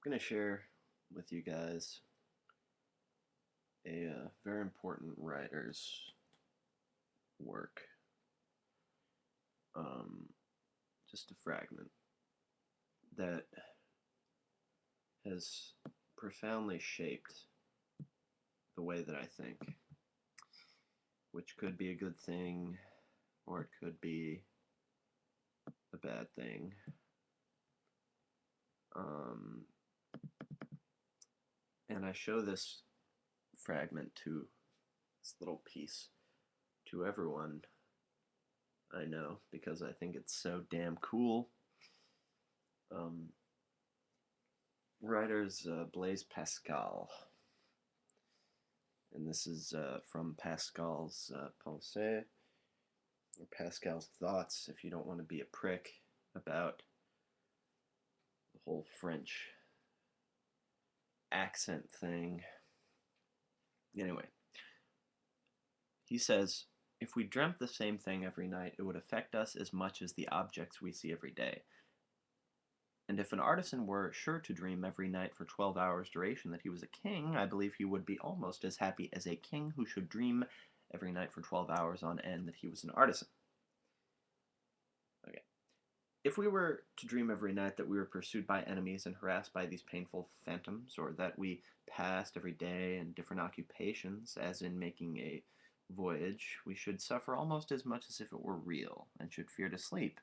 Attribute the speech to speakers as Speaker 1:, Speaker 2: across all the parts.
Speaker 1: going to share with you guys a very important writer's work. Um, just a fragment that has profoundly shaped the way that I think, which could be a good thing or it could be a bad thing. Um, and I show this fragment to this little piece to everyone I know because I think it's so damn cool. Um, writer's Blaise Pascal, and this is from Pascal's Pensées, or Pascal's thoughts, if you don't want to be a prick about the whole French accent thing. Anyway, he says, if we dreamt the same thing every night, it would affect us as much as the objects we see every day. And if an artisan were sure to dream every night for 12 hours duration that he was a king, I believe he would be almost as happy as a king who should dream every night for 12 hours on end that he was an artisan. Okay. If we were to dream every night that we were pursued by enemies and harassed by these painful phantoms, or that we passed every day in different occupations, as in making a voyage, we should suffer almost as much as if it were real, and should fear to sleep,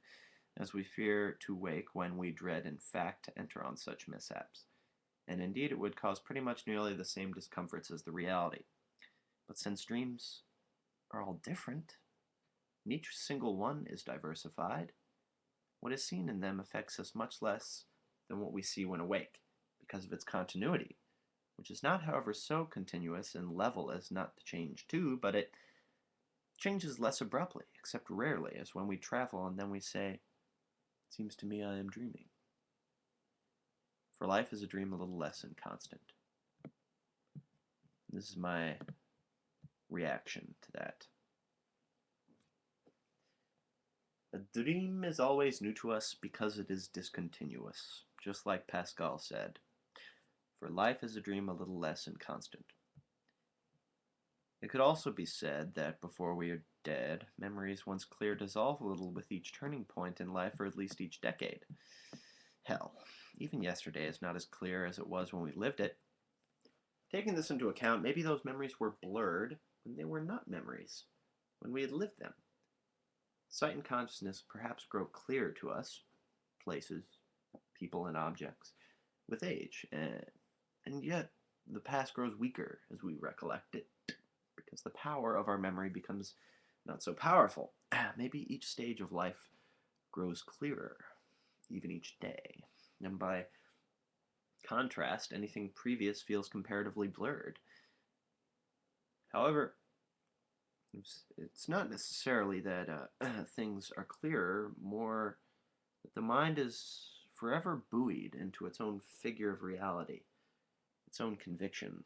Speaker 1: as we fear to wake when we dread in fact to enter on such mishaps. And indeed it would cause pretty much nearly the same discomforts as the reality. But since dreams are all different, and each single one is diversified, what is seen in them affects us much less than what we see when awake, because of its continuity, which is not, however, so continuous and level as not to change too, but it changes less abruptly, except rarely, as when we travel and then we say, "It seems to me I am dreaming." For life is a dream a little less inconstant. This is my reaction to that. A dream is always new to us because it is discontinuous, just like Pascal said. For life is a dream a little less inconstant. It could also be said that before we are dead, memories once clear dissolve a little with each turning point in life, or at least each decade. Hell, even yesterday is not as clear as it was when we lived it. Taking this into account, maybe those memories were blurred when they were not memories, when we had lived them. Sight and consciousness perhaps grow clearer to us, places, people, and objects, with age, and yet the past grows weaker as we recollect it, because the power of our memory becomes not so powerful. Maybe each stage of life grows clearer, even each day, and by contrast, anything previous feels comparatively blurred. However, it's not necessarily that things are clearer, more that the mind is forever buoyed into its own figure of reality, its own conviction,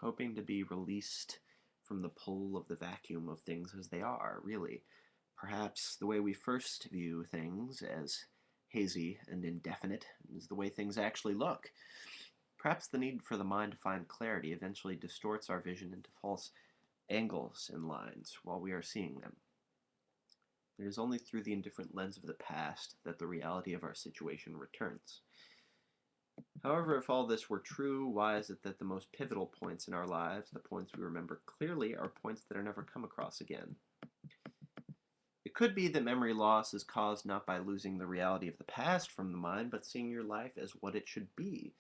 Speaker 1: hoping to be released from the pull of the vacuum of things as they are, really. Perhaps the way we first view things as hazy and indefinite is the way things actually look. Perhaps the need for the mind to find clarity eventually distorts our vision into false angles and lines while we are seeing them. It is only through the indifferent lens of the past that the reality of our situation returns. However, if all this were true, why is it that the most pivotal points in our lives, the points we remember clearly, are points that are never come across again? It could be that memory loss is caused not by losing the reality of the past from the mind, but seeing your life as what it should be,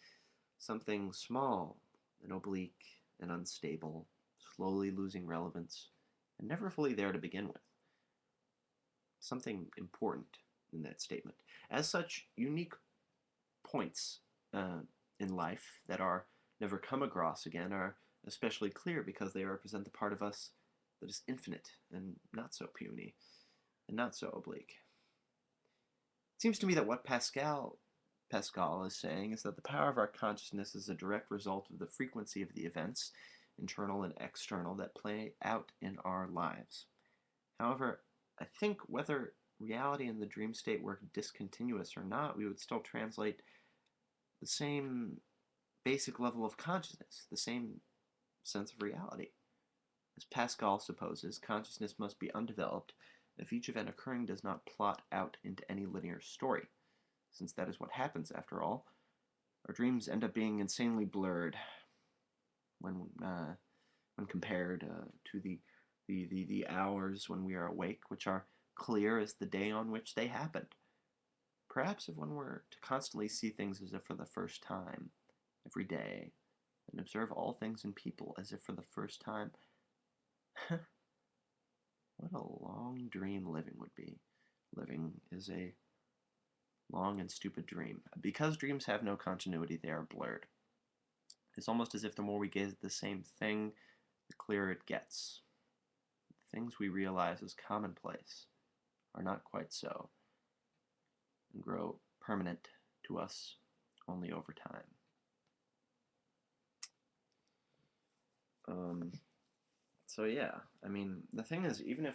Speaker 1: something small and oblique and unstable, slowly losing relevance, and never fully there to begin with. Something important in that statement. As such, unique points in life that are never come across again are especially clear because they represent the part of us that is infinite and not so puny and not so oblique. It seems to me that what Pascal is saying is that the power of our consciousness is a direct result of the frequency of the events, internal and external, that play out in our lives. However, I think whether reality and the dream state were discontinuous or not, we would still translate the same basic level of consciousness, the same sense of reality. As Pascal supposes, consciousness must be undeveloped if each event occurring does not plot out into any linear story. Since that is what happens after all, our dreams end up being insanely blurred when compared to the hours when we are awake, which are clear as the day on which they happened. Perhaps if one were to constantly see things as if for the first time, every day, and observe all things and people as if for the first time, what a long dream living would be. Living is a long and stupid dream. Because dreams have no continuity, they are blurred. It's almost as if the more we gaze at the same thing, the clearer it gets. The things we realize as commonplace are not quite so, and grow permanent to us only over time. So yeah, I mean, the thing is, even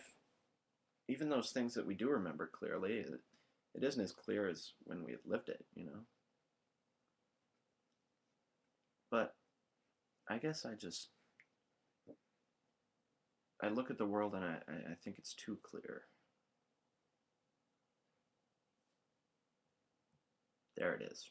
Speaker 1: those things that we do remember clearly, it isn't as clear as when we had lived it, you know? But I guess I look at the world and I think it's too clear. There it is.